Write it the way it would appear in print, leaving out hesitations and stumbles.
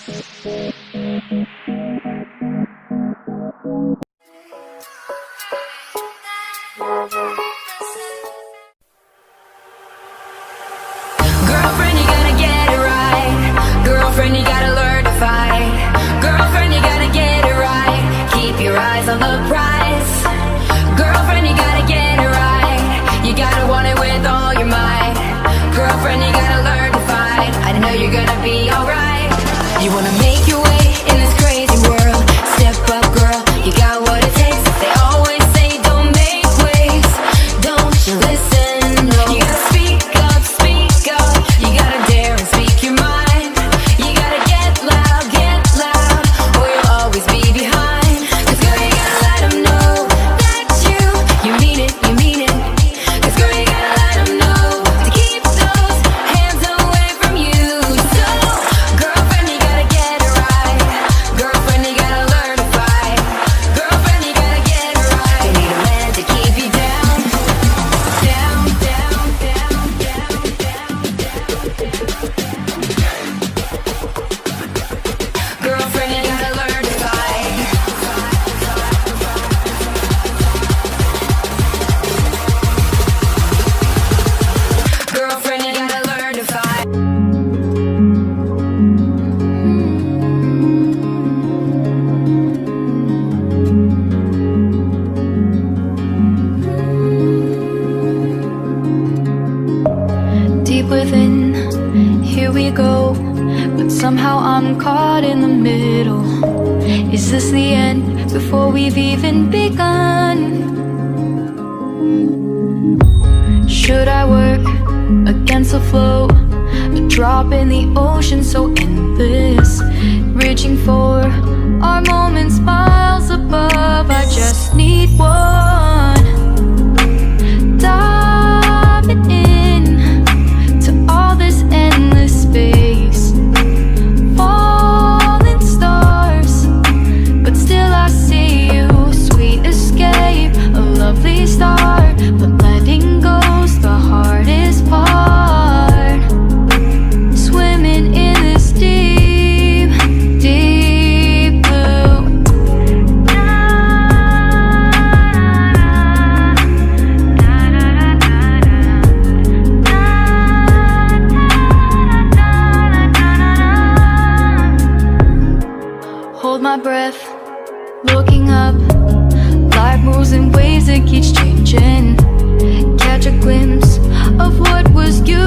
Girlfriend, you gotta get it right. Girlfriend, you gotta learn to fight. Girlfriend, you gotta get it right. Keep your eyes on the prize. Girlfriend, you gotta get it right. You gotta want it with all your might. Girlfriend, you gotta learn to fight. I know you're gonna be alright. You wanna make your way in this crazy world. Step up, girl, you got what it takes. They always say don't make waves. Don't you listen? No. You gotta speak up, speak up. You gotta dare and speak your mind. You gotta get loud, or you'll always be behind. 'Cause girl, you gotta let them know that you mean it, you mean it. 'Cause girl, you gotta let them know to keep those hands away from you. So, girlfriend, you gotta get it right. Girlfriend, you gotta learn to fight. Girlfriend, you gotta get it right. You need a man to keep you down, down, down, down, down, down, Girlfriend, you gotta learn to fight. Girlfriend, you gotta learn to fight. Deep within, here we go. But somehow I'm caught in the middle. Is this the end before we've even begun? Should I work against the flow? A drop in the ocean so endless. Reaching for our moments miles above. I just need one. Diving in to all this endless space. Falling stars, but still I see you. Sweet escape, a lovely start, but letting go's the hardest part. Swimming in this deep, deep blue. Hold my breath, looking up. Life moves in waves that keeps changing. Catch a glimpse of what was you